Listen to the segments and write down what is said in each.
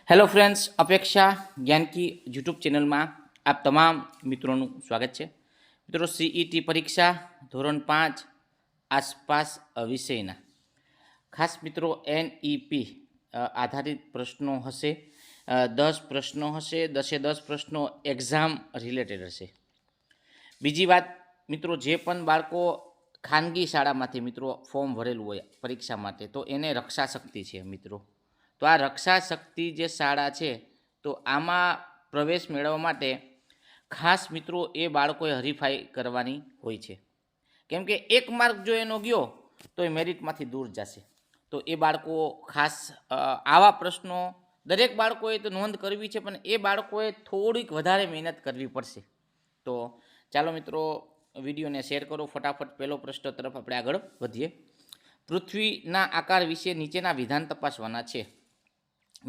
Hello friends, અપેક્ષા Gyanki YouTube ચેનલમાં આપ તમામ મિત્રોનું સ્વાગત છે. મિત્રો, સીઈટી પરીક્ષા ધોરણ 5 આસપાસ વિષયના ખાસ મિત્રો એનઈપી આધારિત પ્રશ્નો હશે. 10 પ્રશ્નો હશે. 10 પ્રશ્નો એક્ઝામ રિલેટેડ હશે. બીજી વાત મિત્રો, જે પણ બાળકો ખાનગી શાળામાંથી મિત્રો ફોર્મ ભરેલું હોય પરીક્ષા માટે, તો એને રક્ષા શક્તિ છે મિત્રો. તો આ રક્ષા શક્તિ જે શાળા છે, તો આમાં પ્રવેશ મેળવવા માટે ખાસ મિત્રો એ બાળકોએ હરીફાઈ કરવાની હોય છે. કેમ કે એક માર્ક જો એનો ગયો તો એ મેરિટમાંથી દૂર જશે. તો એ બાળકો ખાસ આવા પ્રશ્નો દરેક બાળકોએ તો નોંધ કરવી છે, પણ એ બાળકોએ થોડીક વધારે મહેનત કરવી પડશે. તો ચાલો મિત્રો, વિડીયોને શેર કરો ફટાફટ. પહેલો પ્રશ્ન તરફ આપણે આગળ વધીએ. પૃથ્વીના આકાર વિશે નીચેના વિધાન તપાસવાના છે.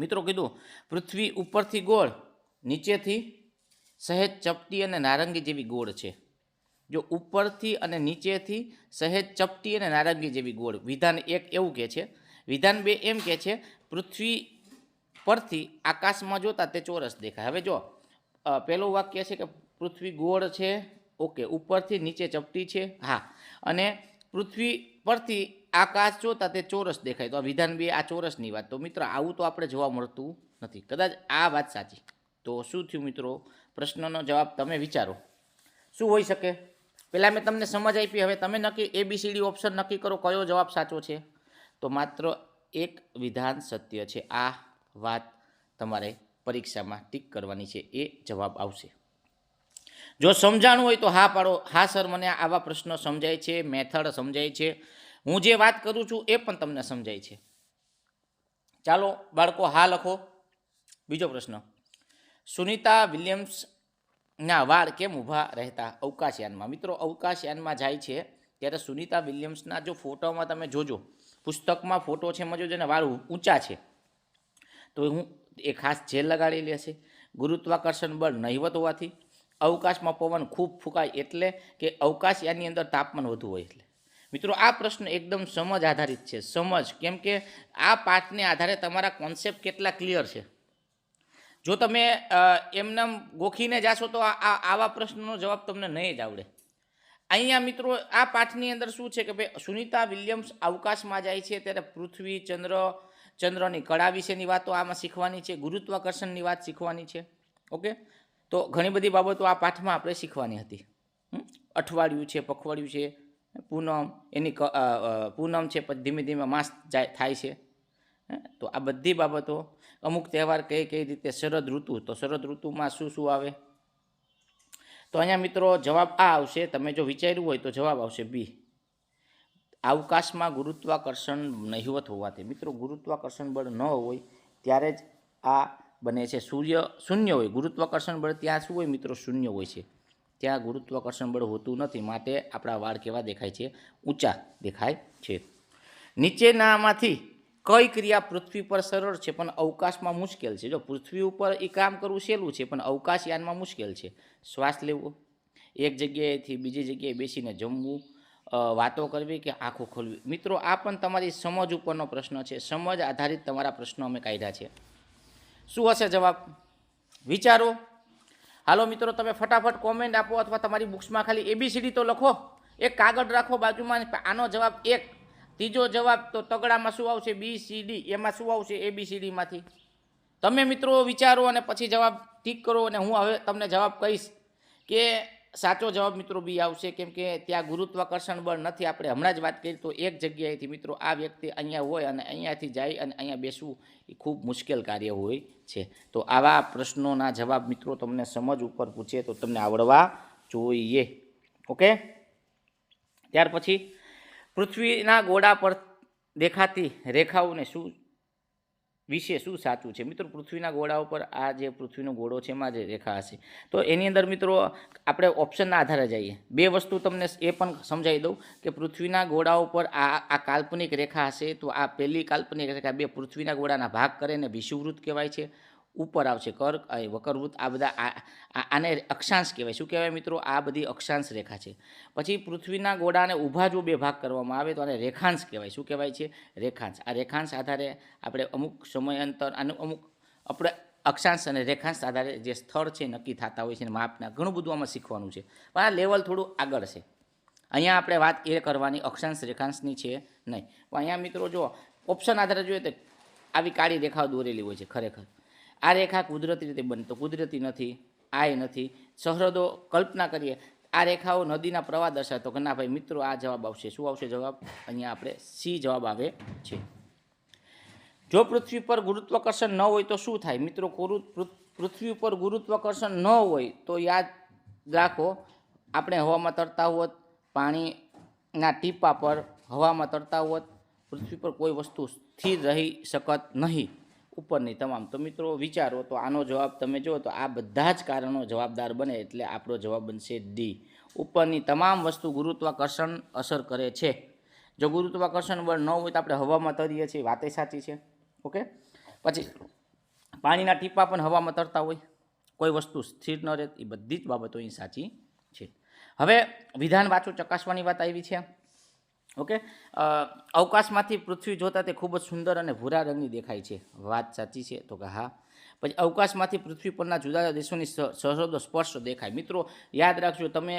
મિત્રો કીધું, પૃથ્વી ઉપરથી ગોળ, નીચેથી સહેજ ચપટી અને નારંગી જેવી ગોળ છે. જો ઉપરથી અને નીચેથી સહેજ ચપટી અને નારંગી જેવી ગોળ. વિધાન 1 એવું કહે છે. વિધાન 2 એમ કહે છે, પૃથ્વી પરથી આકાશમાં જોતા તે ચોરસ દેખાય. હવે જો પહેલું વાક્ય છે કે પૃથ્વી ગોળ છે, ઓકે, ઉપરથી નીચે ચપટી છે, હા, અને પૃથ્વી પરથી આકાશ જોતા તે ચોરસ દેખાય. તો આ વિધાન 2 આ ચોરસની વાત. તો મિત્રો આવું તો આપણે જોવા મળતું નથી. કદાચ આ વાત સાચી. તો શું થયું મિત્રો? પ્રશ્નનો જવાબ તમે વિચારો શું હોઈ શકે. પહેલાં મેં તમને સમજ આપી, હવે તમે નક્કી ABCD ઓપ્શન નક્કી કરો કયો જવાબ સાચો છે. તો માત્ર એક વિધાન સત્ય છે. આ વાત તમારે પરીક્ષામાં ટીક કરવાની છે, એ જવાબ આવશે. જો સમજાણું હોય તો હા પાડો. હા સર, મને આવા પ્રશ્નો સમજાય છે, મેથડ સમજાય છે, હું જે વાત કરું છું એ પણ તમને સમજાય છે. ચાલો બાળકો, હા લખો. બીજો પ્રશ્ન, સુનિતા વિલિયમ્સના વાળ કેમ ઊભા રહેતા અવકાશયાનમાં? મિત્રો, અવકાશયાનમાં જાય છે ત્યારે સુનિતા વિલિયમ્સના જો ફોટોમાં તમે જોજો, પુસ્તકમાં ફોટો છે એમાં જોજો ને વાળ ઊંચા છે. તો હું એ ખાસ જેલ લગાડી લેશે. ગુરુત્વાકર્ષણ બળ નહિવત હોવાથી, અવકાશમાં પવન ખૂબ ફૂંકાય એટલે, કે અવકાશયાનની અંદર તાપમાન વધુ હોય એટલે. મિત્રો, આ પ્રશ્ન એકદમ સમજ આધારિત છે. સમજ, કેમ કે આ પાઠને આધારે તમારા કોન્સેપ્ટ કેટલા ક્લિયર છે. જો તમે એમને ગોખીને જાશો તો આવા પ્રશ્નનો જવાબ તમને નહીં જ આવડે. અહીંયા મિત્રો આ પાઠની અંદર શું છે કે ભાઈ, સુનિતા વિલિયમ્સ અવકાશમાં જાય છે ત્યારે પૃથ્વી, ચંદ્રની કળા વિશેની વાતો આમાં શીખવાની છે. ગુરુત્વાકર્ષણની વાત શીખવાની છે. ઓકે, તો ઘણી બધી બાબતો આ પાઠમાં આપણે શીખવાની હતી. અઠવાડિયું છે, પખવાડિયું છે, પૂનમ, એની પૂનમ છે, પછી ધીમે ધીમે માસ થાય છે. તો આ બધી બાબતો, અમુક તહેવાર કઈ કઈ રીતે, શરદ ઋતુ, તો શરદ ઋતુમાં શું શું આવે. તો અહીંયા મિત્રો જવાબ આ આવશે. તમે જો વિચાર્યું હોય તો જવાબ આવશે બી. અવકાશમાં ગુરુત્વાકર્ષણ નહિવત હોવાથી. મિત્રો, ગુરુત્વાકર્ષણ બળ ન હોય ત્યારે જ આ બને છે. સૂર્ય શૂન્ય હોય, ગુરુત્વાકર્ષણ બળ ત્યાં શું હોય મિત્રો? શૂન્ય હોય છે. ત્યાં ગુરુત્વાકર્ષણ બળ હોતું નથી, માટે આપણા વાળ કેવા દેખાય છે? ઊંચા દેખાય છે. નીચેનામાંથી કઈ ક્રિયા પૃથ્વી પર સરળ છે પણ અવકાશમાં મુશ્કેલ છે? જો પૃથ્વી ઉપર એ કામ કરવું સહેલું છે, પણ અવકાશયાનમાં મુશ્કેલ છે. શ્વાસ લેવો, એક જગ્યાએથી બીજી જગ્યાએ બેસીને જમવું, વાતો કરવી કે આંખો ખોલવી. મિત્રો, આ પણ તમારી સમજ ઉપરનો પ્રશ્ન છે. સમજ આધારિત તમારા પ્રશ્નો અમે કાઢ્યા છે. શું હશે જવાબ? વિચારો. હાલો મિત્રો, તમે ફટાફટ કોમેન્ટ આપો, અથવા તમારી બુક્સમાં ખાલી ABCD તો લખો. એક કાગળ રાખો બાજુમાં. આનો જવાબ 1. ત્રીજો જવાબ તો તગડામાં શું આવશે? BCD. એમાં શું આવશે? ABCDમાંથી. તમે મિત્રો વિચારો અને પછી જવાબ ટીક કરો, અને હું હવે તમને જવાબ કહીશ કે સાચો જવાબ મિત્રો બી આવશે. કેમ કે ત્યાં ગુરુત્વાકર્ષણ બળ નથી. આપણે હમણાં જ વાત કરી, તો એક જગ્યાએથી મિત્રો આ વ્યક્તિ અહીંયા હોય અને અહીંયાથી જાય અને અહીંયા બેસવું એ ખૂબ મુશ્કેલ કાર્ય હોય છે. તો આવા પ્રશ્નોના જવાબ મિત્રો તમને સમજ ઉપર પૂછે તો તમને આવડવા જોઈએ. ઓકે, ત્યાર પછી પૃથ્વીના ગોળા પર દેખાતી રેખાઓને વિશે શું સાચું છે? મિત્રો, પૃથ્વીના ગોળા ઉપર આ જે પૃથ્વીનો ગોળો છે એમાં જે રેખા હશે, તો એની અંદર મિત્રો આપણે ઓપ્શનના આધારે જઈએ. 2 વસ્તુ તમને એ પણ સમજાવી દઉં કે પૃથ્વીના ગોળા ઉપર આ કાલ્પનિક રેખા હશે, તો આ પહેલી કાલ્પનિક રેખા 2 પૃથ્વીના ગોળાના ભાગ કરે ને વિષુવવૃત્ત કહેવાય છે. ઉપર આવશે કર્ક, વક્રવૃત્ત. આ બધા આને અક્ષાંશ કહેવાય. શું કહેવાય મિત્રો? આ બધી અક્ષાંશ રેખા છે. પછી પૃથ્વીના ગોળાને ઊભા જો 2 ભાગ કરવામાં આવે તો આને રેખાંશ કહેવાય. શું કહેવાય છે? રેખાંશ. આ રેખાંશ આધારે આપણે અમુક સમયાંતર અને અમુક આપણે અક્ષાંશ અને રેખાંશ આધારે જે સ્થળ છે નક્કી થતા હોય છે અને માપના ઘણું બધું આમાં શીખવાનું છે. પણ આ લેવલ થોડું આગળ છે. અહીંયા આપણે વાત એ કરવાની અક્ષાંશ રેખાંશની છે નહીં. પણ અહીંયા મિત્રો જો ઓપ્શન આધારે જોઈએ તો આવી કાળી રેખાઓ દોરેલી હોય છે. ખરેખર આ રેખા કુદરતી રીતે બનતો કુદરતી નથી, આ નથી. સરહદો કલ્પના કરીએ, આ રેખાઓ નદીના પ્રવાહ દર્શાવતો કે ના ભાઈ મિત્રો આ જવાબ આવશે. શું આવશે જવાબ? અહીંયા આપણે સી જવાબ આવે છે. જો પૃથ્વી પર ગુરુત્વાકર્ષણ ન હોય તો શું થાય? મિત્રો પૃથ્વી ઉપર ગુરુત્વાકર્ષણ ન હોય તો યાદ રાખો, આપણે હવામાં તરતા હોત, પાણીના ટીપા પર હવામાં તરતા હોત, પૃથ્વી પર કોઈ વસ્તુ સ્થિર રહી શકત નહીં ઉપરની તમામ. તો મિત્રો વિચારો, તો આનો જવાબ તમે જુઓ તો આ બધા જ કારણો જવાબદાર બને, એટલે આપણો જવાબ બનશે ડી. ઉપરની તમામ વસ્તુ ગુરુત્વાકર્ષણ અસર કરે છે. જો ગુરુત્વાકર્ષણ બળ ન હોય તો આપણે હવામાં તરીએ છીએ, વાતે સાચી છે. ઓકે, પછી પાણીના ટીપા પણ હવામાં તરતા હોય, કોઈ વસ્તુ સ્થિર ન રહે, એ બધી જ બાબતો અહીં સાચી છે. હવે વિધાન વાંચો, ચકાસવાની વાત આવી છે. ઓકે, અવકાશમાંથી પૃથ્વી જોતા તે ખૂબ જ સુંદર અને ભૂરા રંગની દેખાય છે. વાત સાચી છે? તો કે હા. પછી અવકાશમાંથી પૃથ્વી પરના જુદા જુદા દેશોની સરહદો સ્પષ્ટ દેખાય. મિત્રો યાદ રાખજો, તમે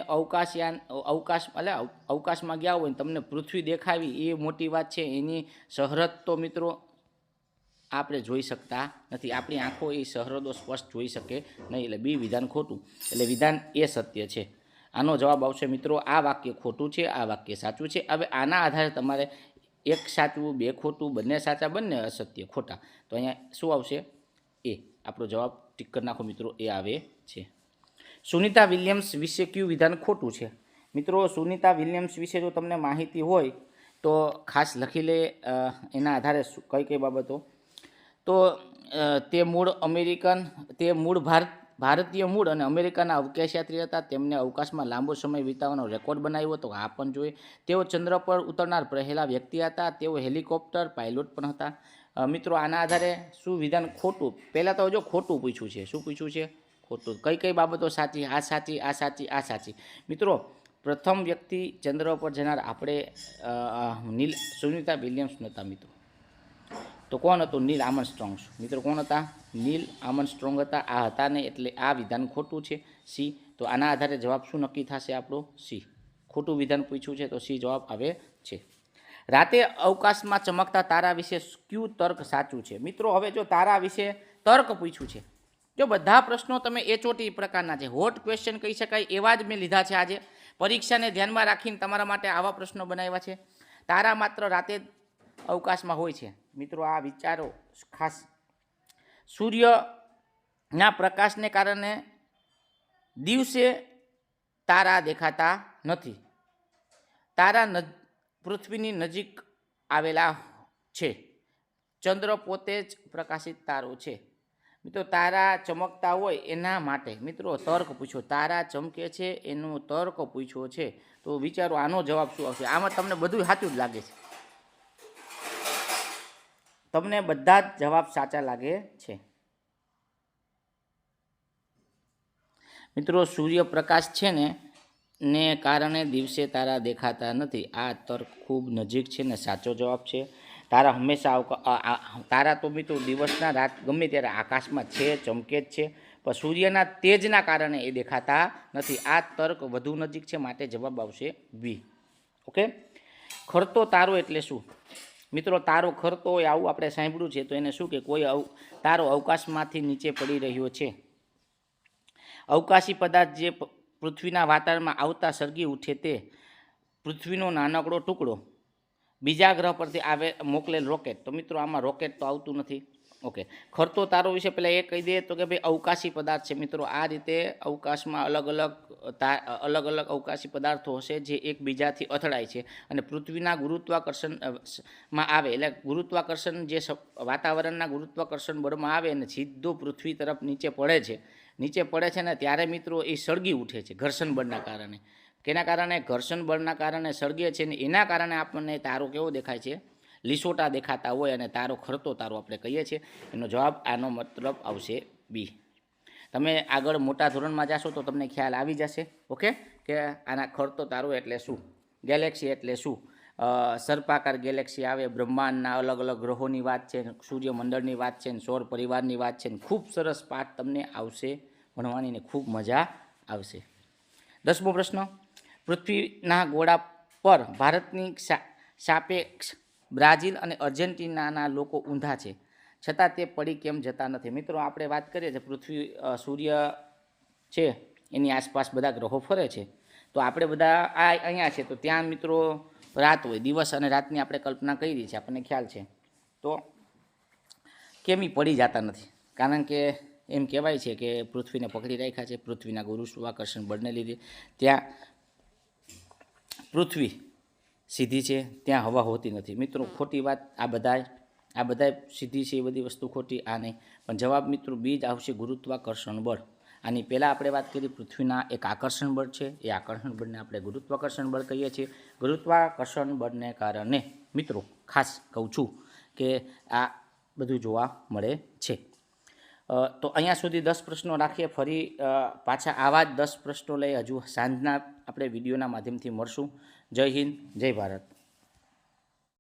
અવકાશમાં ગયા હોય ને તમને પૃથ્વી દેખાવી એ મોટી વાત છે. એની સરહદ તો મિત્રો આપણે જોઈ શકતા નથી. આપણી આંખો એ સરહદો સ્પષ્ટ જોઈ શકે નહીં. એટલે બી વિધાન ખોટું, એટલે વિધાન એ સત્ય છે. આનો જવાબ આવશે મિત્રો, આ વાક્ય ખોટું છે, આ વાક્ય સાચું છે. હવે આના આધારે તમારે એક સાચું, બે ખોટું, બંને સાચા, બંને અસત્ય, ખોટા. તો અહીંયા શું આવશે? એ. આપણો જવાબ ટીક કરી નાખો મિત્રો, એ આવે છે. સુનિતા વિલિયમ્સ વિશે કયું વિધાન ખોટું છે? મિત્રો સુનિતા વિલિયમ્સ વિશે જો તમને માહિતી હોય તો ખાસ લખી લે. એના આધારે કઈ કઈ બાબતો, તો તે મૂળ ભારતીય મૂળ અને અમેરિકાના અવકાશયાત્રી હતા. તેમને અવકાશમાં લાંબો સમય વિતાવવાનો રેકોર્ડ બનાવ્યો હતો. આ પણ જોઈએ. તેઓ ચંદ્ર પર ઉતરનાર પહેલા વ્યક્તિ હતા. તેઓ હેલિકોપ્ટર પાયલોટ પણ હતા. મિત્રો આના આધારે શું વિધાન ખોટું? પહેલાં તો જો ખોટું પૂછ્યું છે. શું પૂછ્યું છે? ખોટું. કઈ કઈ બાબતો સાચી? આ સાચી, આ સાચી, આ સાચી. મિત્રો પ્રથમ વ્યક્તિ ચંદ્ર પર જનાર આપણે સુનિતા વિલિયમ્સ નહોતા મિત્રો. તો કોણ હતું? નીલ આર્મસ્ટ્રોંગ. મિત્રો કોણ હતા? નીલ આર્મસ્ટ્રોંગ હતા. આ હતા ને, એટલે આ વિધાન ખોટું છે. સી. તો આના આધારે જવાબ શું નક્કી થશે આપણો? સી. ખોટું વિધાન પૂછ્યું છે, તો સી જવાબ આવે છે. રાતે અવકાશમાં ચમકતા તારા વિશે કયું તર્ક સાચું છે? મિત્રો હવે જો તારા વિશે તર્ક પૂછ્યું છે, જો બધા પ્રશ્નો તમે એચઓટી પ્રકારના છે, હોટ ક્વેશ્ચન કહી શકાય એવા જ મેં લીધા છે. આજે પરીક્ષાને ધ્યાનમાં રાખીને તમારા માટે આવા પ્રશ્નો બનાવ્યા છે. તારા માત્ર રાતે અવકાશમાં હોય છે. મિત્રો આ વિચારો ખાસ. સૂર્યના પ્રકાશને કારણે દિવસે તારા દેખાતા નથી. તારા પૃથ્વીની નજીક આવેલા છે. ચંદ્ર પોતે જ પ્રકાશિત તારો છે. મિત્રો તારા ચમકતા હોય એના માટે મિત્રો તર્ક પૂછ્યો. તારા ચમકે છે એનો તર્ક પૂછ્યો છે. તો વિચારો આનો જવાબ શું આવશે? આમાં તમને બધું સાચું જ લાગે છે. તમને બધા જ જવાબ સાચા લાગે છે. મિત્રો સૂર્યપ્રકાશ છે ને કારણે દિવસે તારા દેખાતા નથી. આ તર્ક ખૂબ નજીક છે ને સાચો જવાબ છે. તારા હંમેશા તારા તો મિત્રો દિવસના રાત ગમે ત્યારે આકાશમાં છે, ચમકે જ છે, પણ સૂર્યના તેજના કારણે એ દેખાતા નથી. આ તર્ક વધુ નજીક છે, માટે જવાબ આવશે બી. ઓકે, ખરતો તારો એટલે શું? મિત્રો તારો ખરતો હોય આવું આપણે સાંભળ્યું છે. તો એને શું કે કોઈ તારો અવકાશમાંથી નીચે પડી રહ્યો છે. અવકાશી પદાર્થ જે પૃથ્વીના વાતાવરણમાં આવતા સળગી ઉઠે તે પૃથ્વીનો નાનકડો ટુકડો બીજા ગ્રહ પરથી મોકલેલ રોકેટ. તો મિત્રો આમાં રોકેટ તો આવતું નથી. ઓકે, ખરતો તારો વિશે પહેલાં એ કહી દઈએ તો કે ભાઈ અવકાશી પદાર્થ છે. મિત્રો આ રીતે અવકાશમાં અલગ અલગ અવકાશી પદાર્થો હશે જે એકબીજાથી અથડાય છે અને પૃથ્વીના ગુરુત્વાકર્ષણમાં આવે. એટલે ગુરુત્વાકર્ષણ જે વાતાવરણના ગુરુત્વાકર્ષણ બળમાં આવે અને સીધો પૃથ્વી તરફ નીચે પડે છે ને ત્યારે મિત્રો એ સળગી ઉઠે છે ઘર્ષણ બળના કારણે. કેના કારણે? ઘર્ષણ બળના કારણે સળગે છે ને એના કારણે આપણને તારો કેવો દેખાય છે? લીસોટા દેખાતા હોય અને તારો ખરતો તારો આપણે કહીએ છીએ. એનો જવાબ આનો મતલબ આવશે બી. તમે આગળ મોટા ધોરણમાં જશો તો તમને ખ્યાલ આવી જશે. ઓકે, કે આના ખરતો તારો એટલે શું, ગેલેક્સી એટલે શું, સર્પાકાર ગેલેક્સી આવે, બ્રહ્માંડના અલગ અલગ ગ્રહોની વાત છે, સૂર્યમંડળની વાત છે, સૌર પરિવારની વાત છે. ખૂબ સરસ પાઠ તમને આવશે ભણવાની ને ખૂબ મજા આવશે. 10મો પ્રશ્ન, પૃથ્વીના ગોળા પર ભારતની સાપેક્ષ બ્રાઝિલ અને અર્જેન્ટિનાના લોકો ઊંધા છે, છતાં તે પડી કેમ જતા નથી? મિત્રો, આપણે વાત કરીએ છીએ પૃથ્વી સૂર્ય છે એની આસપાસ બધા ગ્રહો ફરે છે, તો આપણે બધા અહીંયા છે, તો ત્યાં મિત્રો રાત હોય, દિવસ અને રાતની આપણે કલ્પના કરી છે, આપણને ખ્યાલ છે. તો કેમ એ પડી જતા નથી? કારણ કે એમ કહેવાય છે કે પૃથ્વીને પકડી રાખ્યા છે પૃથ્વીના ગુરુત્વાકર્ષણ બળને લીધે. ત્યાં પૃથ્વી સીધી છે, ત્યાં હવા હોતી નથી. મિત્રો, ખોટી વાત. આ બધા સીધી છે એ બધી વસ્તુ ખોટી, આ નહીં. પણ જવાબ મિત્રો બી જ આવશે, ગુરુત્વાકર્ષણ બળ. આની પહેલાં આપણે વાત કરી પૃથ્વીના એક આકર્ષણ બળ છે, એ આકર્ષણ બળને આપણે ગુરુત્વાકર્ષણ બળ કહીએ છીએ. ગુરુત્વાકર્ષણ બળને કારણે મિત્રો ખાસ કહું છું કે આ બધું જોવા મળે છે. તો અહીંયા સુધી 10 પ્રશ્નો રાખીએ. ફરી પાછા આવા જ 10 પ્રશ્નો લઈ હજુ સાંજના આપણે વિડીયોના માધ્યમથી મળશું. જય હિન્દ, જય ભારત.